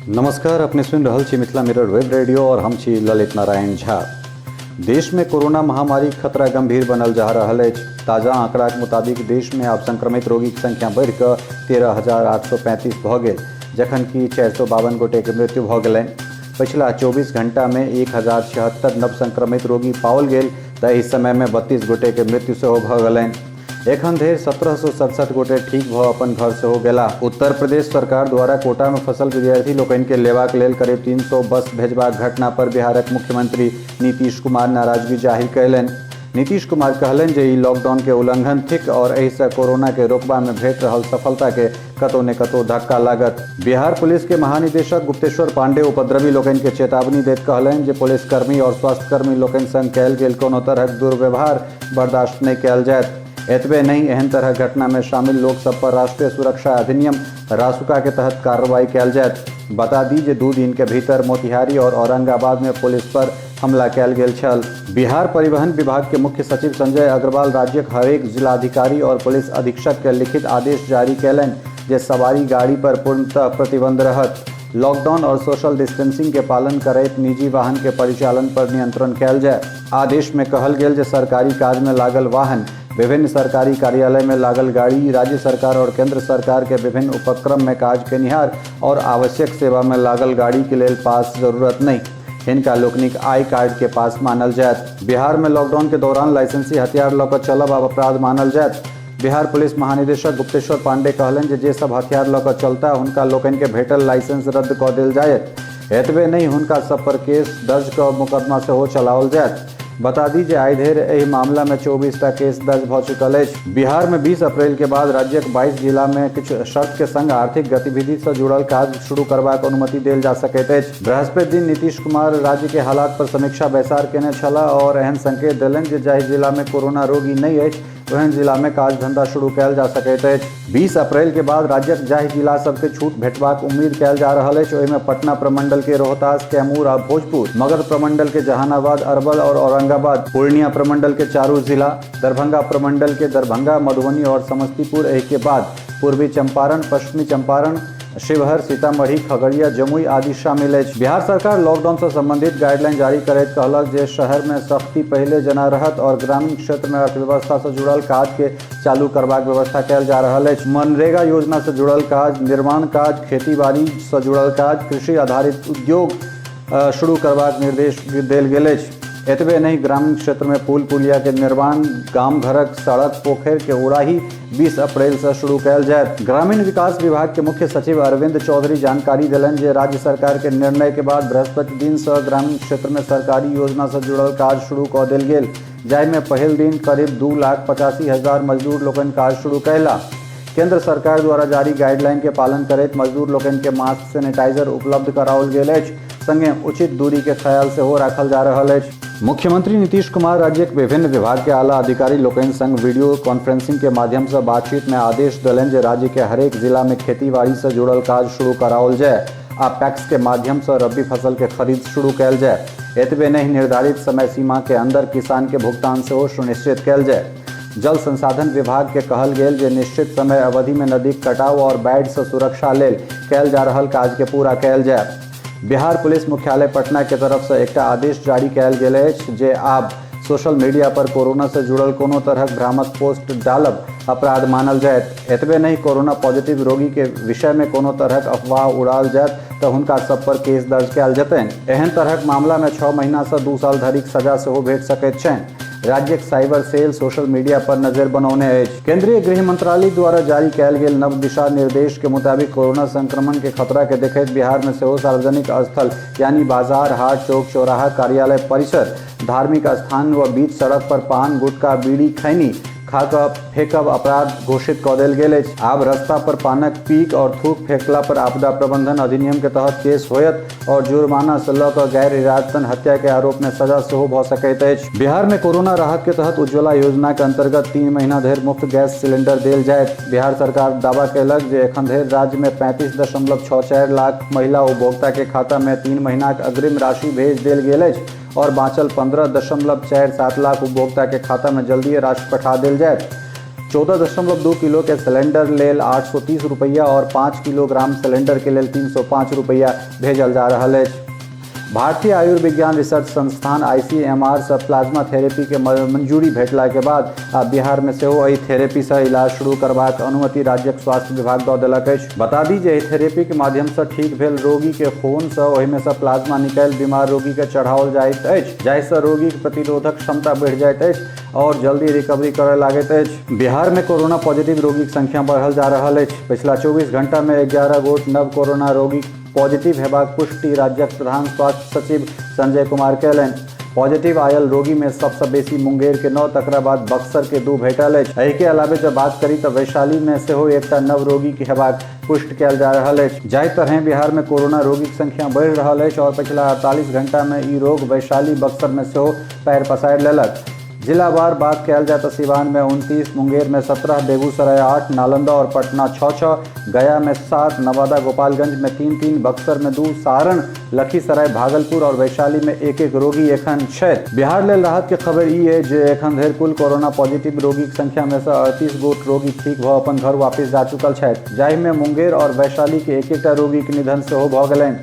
नमस्कार, अपने सुन रहल छी मिथिला मिरर वेब रेडियो और हम छी ललित नारायण झा। देश में कोरोना महामारी खतरा गंभीर बनल जा रहल अछि। ताजा आंकड़ा के मुताबिक देश में आब संक्रमित रोगी की संख्या बढ़ि कऽ 13,835 भऽ गेल, जखन कि 452 गोटे के मृत्यु भऽ गेलनि। पिछला 24 घंटा में 1076 नव संक्रमित रोगी पाओल गेल तऽ एहि समय में 32 गोटे के मृत्यु सेहो भऽ गेलनि। एखन धरि 1767 गोटे ठीक भऽ अपन घर सेहो गेला। उत्तर प्रदेश सरकार द्वारा कोटा में फंसल विद्यार्थी लोकनि के लेबाक लेल करीब 300 बस भेजबाक घटना पर बिहारक मुख्यमंत्री नीतीश कुमार नाराजगी जाहिर कयलनि। नीतीश कुमार कहलनि जे ई लॉकडाउन के उल्लंघन थिक और एहि से कोरोना के रोकबा में भेट रहल सफलता के कतौ ने कतौ धक्का लागत। बिहार पुलिस के महानिदेशक गुप्तेश्वर पांडे उपद्रवी लोकनि के चेतावनी दैत कहलनि जे पुलिसकर्मी और स्वास्थ्यकर्मी लोकनि संग कयल गेल कोनो तरहक दुर्व्यवहार बर्दाश्त नहीं कयल जायत। एतबे नहीं, एहन तरह घटना में शामिल लोग सब पर राष्ट्रीय सुरक्षा अधिनियम रासुका के तहत कार्रवाई कयल जायत। बता दी जे 2 दिन के भीतर मोतिहारी और औरंगाबाद में पुलिस पर हमला कयल गेल छल। बिहार परिवहन विभाग के मुख्य सचिव संजय अग्रवाल राज्यक हरेक जिलाधिकारी और पुलिस अधीक्षक के लिखित आदेश जारी कयलनि जे सवारी गाड़ी पर पूर्णतः प्रतिबंध रहत। लॉकडाउन और सोशल डिस्टेंसिंग के पालन करैत निजी वाहन के परिचालन पर नियंत्रण कयल जाय। आदेश में कहल गेल जे सरकारी काज में लागल वाहन, विभिन्न सरकारी कार्यालय में लागल गाड़ी, राज्य सरकार और केंद्र सरकार के विभिन्न उपक्रम में काज केनिहार और आवश्यक सेवा में लागल गाड़ी के लेल पास जरूरत नहीं, इनका लोकनिक आई कार्ड के पास मानल जायत। बिहार में लॉकडाउन के दौरान लाइसेंसी हथियार लऽ कऽ चलब आब अपराध मानल जायत। बिहार पुलिस महानिदेशक गुप्तेश्वर पांडे कहलनि जे सब हथियार लऽ कऽ चलता हुनका लोकनि के भेटल लाइसेंस रद्द कऽ देल जायत। एतबे नहीं, हुनका सब पर केस दर्ज कऽ मुकदमा सेहो चलाओल जायत। बता दी जे आइ धरि एहि मामला में 24टा केस दर्ज भऽ चुकल अछि। बिहार में 20 अप्रैल के बाद राज्यक 22 जिला में किछु शर्त के संग आर्थिक गतिविधि से जुड़ल काज शुरू करबाक अनुमति देल जा सकैत अछि। बृहस्पति दिन नीतीश कुमार राज्य के हालात पर समीक्षा बैसार केने छलाह और एहन संकेत देलनि जे जाहि जिला में कोरोना रोगी नहीं अछि ओहन जिला में काज धंधा शुरू कयल जा सकैत अछि। 20 अप्रैल के बाद राज्यक जाहि जिला सबके छूट भेटबाक उम्मीद कयल जा रहल अछि ओहिमे पटना प्रमंडल के रोहतास, कैमूर आ भोजपुर, मगध प्रमंडल के जहानाबाद, अरवल और औरंगाबाद, पूर्णिया प्रमंडल के चारू जिला, दरभंगा प्रमंडल के दरभंगा, मधुबनी और समस्तीपुर, एहि के बाद पूर्वी चंपारण, पश्चिमी चंपारण, शिवहर, सीतामढ़ी, खगड़िया, जमुई आदि शामिल अछि। बिहार सरकार लॉकडाउन से संबंधित गाइडलाइन जारी करैत कहलक जे शहर में सख्ती पहले जना रहत और ग्रामीण क्षेत्र में अर्थव्यवस्था से जुड़ल काज के चालू करबाक व्यवस्था कयल जा रहल अछि। मनरेगा योजना से जुड़ल काज, निर्माण काज, खेती बाड़ी से जुड़ल काज, कृषि आधारित उद्योग शुरू करबाक निर्देश देल गेल अछि। एतबे नहीं, ग्रामीण क्षेत्र में पुल पुलिया के निर्माण, गाम घरक सड़क पोखर के उड़ाही 20 अप्रैल से शुरू कयल जायत। ग्रामीण विकास विभाग के मुख्य सचिव अरविंद चौधरी जानकारी देलनि जे राज्य सरकार के निर्णय के बाद बृहस्पति दिन से ग्रामीण क्षेत्र में सरकारी योजना से जुड़ल काज शुरू कऽ देल गेल, जाहि में पहिल दिन करीब 2,85,000 मजदूर लोकनि काज शुरू कयला। केंद्र सरकार द्वारा जारी गाइडलाइन के पालन करैत मजदूर लोकनि के मास्क, सैनिटाइजर उपलब्ध कराओल गेल अछि, संगे उचित दूरी के ख्याल सेहो राखल जा रहल अछि। मुख्यमंत्री नीतीश कुमार राज्यक विभिन्न विभाग के आला अधिकारी लोकनि संग वीडियो कॉन्फ्रेंसिंग के माध्यम से बातचीत में आदेश देलनि जे राज्य के हरेक जिला में खेती बाड़ी से जुड़ल काज शुरू कराओल जाय आ पैक्स के माध्यम से रबी फसल के खरीद शुरू कयल जाय। एतबे नहीं, निर्धारित समय सीमा के अंदर किसान के भुगतान सेहो सुनिश्चित कयल जाय। जल संसाधन विभाग के कहल गेल जे निश्चित समय अवधि में नदीक कटाव और बाढ़ि से सुरक्षा लेल कयल जा रहल काज के पूरा कयल जाय। बिहार पुलिस मुख्यालय पटना के तरफ से एक आदेश जारी कयल गेल अछि जे आब सोशल मीडिया पर कोरोना से जुड़ल कोनो तरहक भ्रामक पोस्ट डालब अपराध मानल जायत। एतबे नहीं, कोरोना पॉजिटिव रोगी के विषय में कोनो तरहक अफवाह उड़ाल जायत तऽ हुनका सब पर केस दर्ज कयल जेतनि। एहन तरहक मामला में 6 महीना से 2 साल धरिक सजा सेहो भेट सकैत छनि। राज्यक साइबर सेल सोशल मीडिया पर नजर बनौने अछि। केंद्रीय गृह मंत्रालय द्वारा जारी कयल गेल नव दिशा निर्देश के मुताबिक कोरोना संक्रमण के खतरा के देखैत बिहार में सेहो सार्वजनिक स्थल यानी बाजार, हाट, चौक चौराहा, कार्यालय परिसर, धार्मिक स्थान व बीच सड़क पर पान, गुटखा, बीड़ी, खैनी खा फेंकब अपराध घोषित कऽ देल गेल अछि। आब रास्ता पर पानक पीक और थूक फेंकला पर आपदा प्रबंधन अधिनियम के तहत केस होयत और जुर्माना से लऽ कऽ गैर इरादतन हत्या के आरोप में सजा सेहो भऽ सकैत अछि। बिहार में कोरोना राहत के तहत उज्ज्वला योजना के अंतर्गत 3 महीना धरि मुफ्त गैस सिलेंडर देल जायत। बिहार सरकार दावा कयलक जे एखन धरि राज्य में 35.64 लाख महिला उपभोक्ता के खाता में 3 महीनाक अग्रिम राशि भेज देल गेल अछि और बाँचल 15.47 लाख उपभोक्ता के खाता में जल्दी राशि पठा देल जायत। 14.2 किलो के सिलेंडर लेल 830 रुपैया और 5 किलोग्राम सिलेंडर के लेल 305 रुपैया भेजल जा रहल अछि। भारतीय आयुर्विज्ञान रिसर्च संस्थान ICMR से प्लाज्मा थेरेपी के मंजूरी भेटला के बाद आब बिहार में सेहो एहि थेरेपी से इलाज शुरू करबाक अनुमति राज्यक स्वास्थ्य विभाग दऽ देलक अछि। बता दी जे एहि थेरेपी के माध्यम से ठीक भेल रोगी के खून से ओहि में से प्लाज्मा निकालि बीमार रोगी के चढ़ाओल जाइत अछि, जाहि से रोगी के प्रतिरोधक क्षमता बढ़ि जाइत अछि और जल्दी रिकवरी करय लागैत अछि। बिहार में कोरोना पॉजिटिव रोगी के संख्या बढ़ल जा रहल अछि। पिछला 24 घंटा में 11 गोट नव कोरोना रोगी पॉजिटिव हेबाक पुष्टि राज्यक प्रधान स्वास्थ्य सचिव संजय कुमार कयलनि। पॉजिटिव आयल रोगी में सबसे बेसी मुंगेर के 9 तकरा बाद बक्सर के 2 भेटल अछि। एहि के अलावे जब बात करी तऽ वैशाली में सेहो एकटा नव रोगी के हेबाक पुष्टि कयल जा रहल अछि। जाहि तरह बिहार में कोरोना रोगी के संख्या बढ़ि रहल अछि और पिछला 48 घंटा में ई रोग वैशाली बक्सर में सेहो पैर पसारि लेलक। जिलावार बात कयल जाए तो सिवान में 29, मुंगेर में 17, बेगूसराय 8, नालंदा और पटना 6, गया में 7, नवादा गोपालगंज में 3, बक्सर में 2, सारण, लखीसराय, भागलपुर और वैशाली में 1 रोगी एखन छथि। बिहार लेल राहत के खबर ई है जे एखन धरि कुल कोरोना पॉजिटिव रोगी के संख्या में से 38 गोट रोगी ठीक भऽ अपन घर वापस जा चुकल छथि, जाहि में मुंगेर और वैशाली के 1 रोगी के निधन सेहो भऽ गेलनि।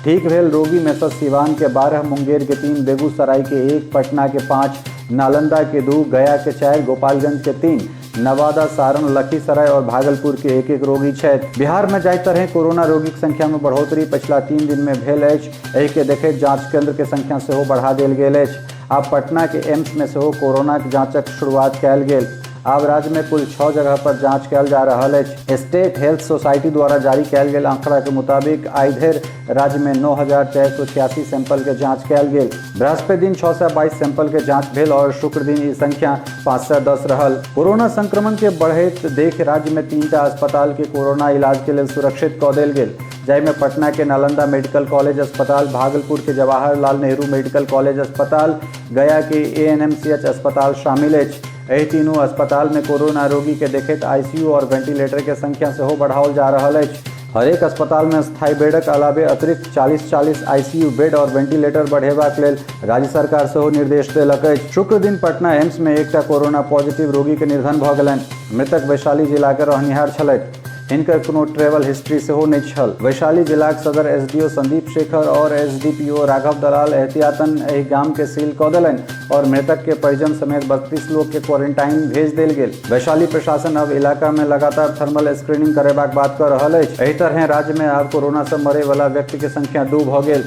ठीक भेल रोगी में से सिवान के 12, मुंगेर के 3, बेगूसराय के 1, पटना के 5, नालंदा के 2, गया के 4, गोपालगंज के 3, नवादा, सारण, लखीसराय और भागलपुर के 1 रोगी छथि। बिहार में जाहि तरह कोरोना रोगी के संख्या में बढ़ोतरी पिछला 3 दिन में भेल अछि, एहि के देखैत जांच केंद्र के संख्या सेहो बढ़ा देल गेल अछि। आब पटना के एम्स में सेहो कोरोना के जांचक शुरुआत कयल गेल। आब राज्य में कुल 6 जगह पर जांच कयल जा रहल अछि। स्टेट हेल्थ सोसाइटी द्वारा जारी कयल गेल आंकड़ा के मुताबिक आइ धरि राज्य में 9,486 सैंपल के जांच कयल गेल। बृहस्पति दिन 622 सैंपल के जांच भेल और शुक्र दिन ई संख्या 510 रहल। कोरोना संक्रमण के बढ़ैत देख राज्य में 3टा अस्पताल के कोरोना इलाज के लेल सुरक्षित कऽ देल गेल, जाहि में पटना के नालंदा मेडिकल कॉलेज अस्पताल, भागलपुर के जवाहरलाल नेहरू मेडिकल कॉलेज अस्पताल, गया के ANMCH अस्पताल शामिल अछि। एहि तीनों अस्पताल में कोरोना रोगी के देखैत ICU और वेंटिलेटर के संख्या सेहो बढ़ाओल जा रहल अछि। हर एक अस्पताल में स्थायी बेडक अलावे अतिरिक्त 40 ICU बेड और वेंटिलेटर बढ़ेबाक लेल राज्य सरकार सेहो निर्देश देलक अछि। शुक्र दिन पटना एम्स में 1टा कोरोना पॉजिटिव रोगी के निधन भऽ गेलनि। मृतक वैशाली जिला के रहनिहार छलथि। हिनकर कोनो ट्रेवल हिस्ट्री सेहो नहि छल। वैशाली जिलाक सदर SDO संदीप शेखर और SDPO राघव दलाल एहतियातन एहि गाम के सील कऽ देलनि और मृतक के परिजन समेत 32 लोग के क्वारंटाइन भेज देल गेल। वैशाली प्रशासन अब इलाका में लगातार थर्मल स्क्रीनिंग करेबाक बात कऽ रहल अछि। एहि तरह राज्य में आब कोरोना से मरे वाला व्यक्ति के संख्या 2 भऽ गेल।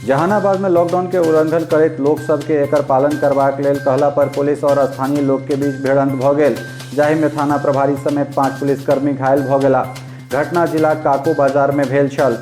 जहानाबाद में लॉकडाउन के उल्लंघन करैत लोक सब के एकर पालन करबाक लेल कहला पर पुलिस और स्थानीय लोक के बीच भिड़ंत भऽ गेल, जाहि में थाना प्रभारी समेत 5 पुलिसकर्मी घायल भऽ गेला। घटना जिला काको बाजार में भेल छल।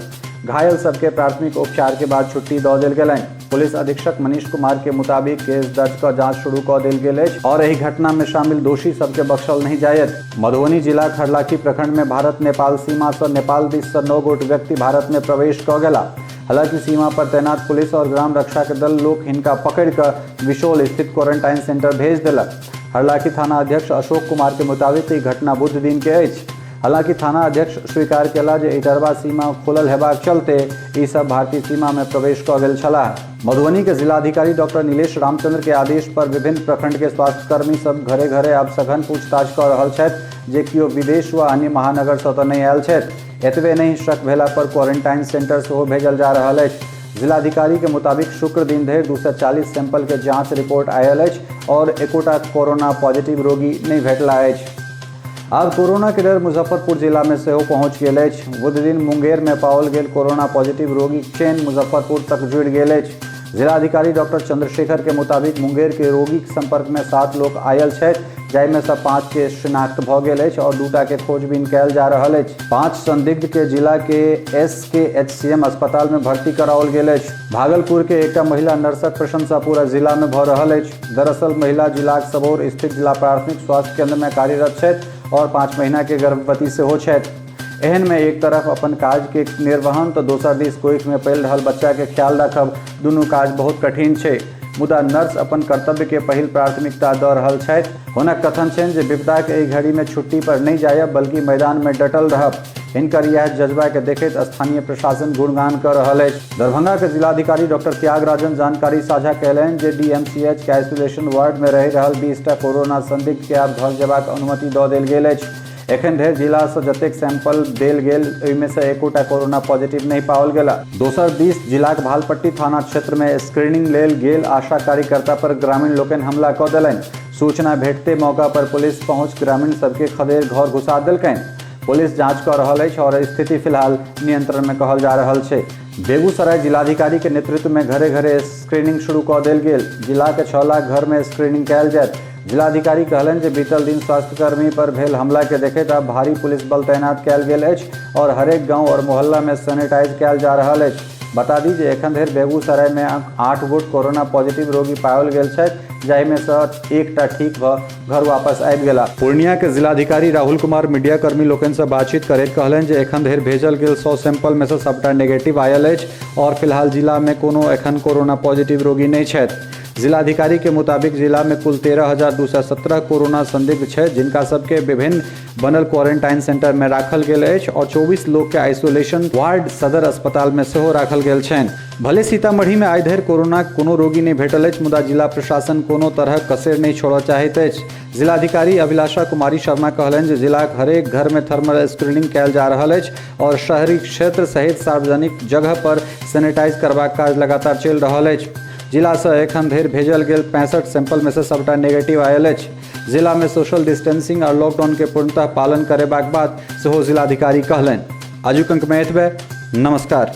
घायल सबके प्राथमिक उपचार के बाद छुट्टी दऽ देल गेलनि। पुलिस अधीक्षक मनीष कुमार के मुताबिक केस दर्ज कऽ जांच शुरू कऽ देल गेल अछि और एहि घटना में शामिल दोषी सबके बख्शल नहीं जायत। मधुबनी जिला हरलाखी प्रखंड में भारत नेपाल सीमा से नेपाल दिस से 9 गोट व्यक्ति भारत में प्रवेश कऽ गेला। हालांकि सीमा पर तैनात पुलिस और ग्राम रक्षा के दल लोक हिनका पकड़ कर विशोल स्थित क्वारंटाइन सेंटर भेज देलक। हरलाखी थाना अध्यक्ष अशोक कुमार के मुताबिक ई घटना बुध दिन के अछि। हालांकि थाना अध्यक्ष स्वीकार केला जे इटरवा सीमा खुलल हेबाक चलते ई सब भारतीय सीमा में प्रवेश कऽ गेल छलाह। मधुबनी के जिलाधिकारी डॉक्टर नीलेश रामचंद्र के आदेश पर विभिन्न प्रखंड के स्वास्थ्य कर्मी सब घरे घरे आब सघन पूछताछ कऽ रहल छथि जे किओ विदेश व अन्य महानगर से तऽ नहीं आयल छथि। एतबे नहीं, शक भेला पर क्वारंटाइन सेंटर सेहो भेजल जा रहल अछि। जिलाधिकारी के मुताबिक शुक्र दिन धरि 240 सैंपल के जांच रिपोर्ट आयल अछि और एकोटा कोरोना पॉजिटिव रोगी नहीं भेटला अछि। आब कोरोना के डर मुजफ्फरपुर जिला में सेहो पहुंच गेल अछि। बुध दिन मुंगेर में पाओल गेल कोरोना पॉजिटिव रोगी चेन मुजफ्फरपुर तक जुड़ि गेल अछि। जिलाधिकारी डॉक्टर चंद्रशेखर के मुताबिक मुंगेर के रोगी के संपर्क में 7 लोग आयल छथि, जाहि में से 5 के शिनाख्त भऽ गेल अछि और 2टा के खोजबीन कयल जा रहल अछि। 5 संदिग्ध के जिला के SKHCM अस्पताल में भर्ती कराओल गेल अछि। भागलपुर के एकटा महिला नर्सक प्रशंसा पूरा जिला में भऽ रहल अछि। दरअसल महिला जिलाक सबौर स्थित जिला प्राथमिक स्वास्थ्य केंद्र में कार्यरत छथि और 5 महीना के गर्भवती सेहो छथि। एहन में एक तरफ अपन काज के निर्वहन तो दोसर दिस कोख में पलि रहल बच्चा के ख्याल रखब दुनू काज बहुत कठिन छै। मुदा नर्स अपन कर्तव्य के पहिल प्राथमिकता दऽ रहल छथि। हुनक कथन छनि जे विपदा के एहि घड़ी में छुट्टी पर नहीं जायब बल्कि मैदान में डटल रहब। हिनकर यह जज्बा के देखैत स्थानीय प्रशासन गुणगान कर रहल अछि। दरभंगा के जिलाधिकारी डॉक्टर त्यागराजन जानकारी साझा कयलनि जे DMCH के आइसोलेशन वार्ड में रहि रहल 20टा कोरोना संदिग्ध के आब घर जेबाक अनुमति दऽ देल गेल अछि। एखन धरि जिला से जतेक सैंपल देल गेल ओहिमे से एकोटा कोरोना पॉजिटिव नहीं पाओल गेला। दोसर दिस जिलाक भालपट्टी थाना क्षेत्र में स्क्रीनिंग लेल गेल आशा कार्यकर्ता पर ग्रामीण लोकनि हमला कऽ देलनि। सूचना भेटते मौका पर पुलिस पहुंच ग्रामीण सबके खदेड़ घर घुसा देलकनि। पुलिस जांच कर रहल अछि और स्थिति फिलहाल नियंत्रण में कहल जा रहल छै। बेगूसराय जिलाधिकारी के नेतृत्व में घरे घरे स्क्रीनिंग शुरू कऽ देल गेल। जिला के 6 लाख घर में स्क्रीनिंग कयल जायत। जिलाधिकारी कहलनि जे बीतल दिन स्वास्थ्यकर्मी पर भेल हमला के देखैत अब भारी पुलिस बल तैनात कयल गेल अछि और हरेक गांव और मोहल्ला में सैनिटाइज कयल जा रहल अछि। बता दी जे एखन धरि बेगूसराय में 8 गोट कोरोना पॉजिटिव रोगी पाओल गेल छथि, जाहिमे से एकटा ठीक भऽ घर वापस आबि गेला। पूर्णिया के जिलाधिकारी राहुल कुमार मीडिया कर्मी लोकनि से बातचीत करैत कहलनि जे एखन धरि भेजल गेल 100 सैंपल में से सबटा नेगेटिव आयल अछि और फिलहाल जिला में कोनो एखन कोरोना पॉजिटिव रोगी नहीं छथि। जिलाधिकारी के मुताबिक जिला में कुल 13,217 कोरोना संदिग्ध छै, जिनका सबके विभिन्न बनल क्वारंटाइन सेंटर में राखल गेल अछि और 24 लोग के आइसोलेशन वार्ड सदर अस्पताल में सेहो राखल गेल छनि। भले सीतामढ़ी में आइ धरि कोरोना कोनो रोगी नहीं भेटल अछि, मुदा जिला प्रशासन कोनो तरह कसर नहीं छोड़य चाहैत अछि। जिलाधिकारी अभिलाषा कुमारी शर्मा कहलनि जे जिलाक हरेक घर में थर्मल स्क्रीनिंग कयल जा रहल अछि और शहरी क्षेत्र सहित सार्वजनिक जगह पर सैनिटाइज करबाक काज लगातार चलि रहल अछि। जिला से एखन धरि भेजल गेल 65 सैंपल में से सबटा नेगेटिव आयल अछि। जिला में सोशल डिस्टेंसिंग और लॉकडाउन के पूर्णतः पालन करेबाक बाद सेहो जिलाधिकारी कहलनि। आजुक अंक में एतबे। नमस्कार।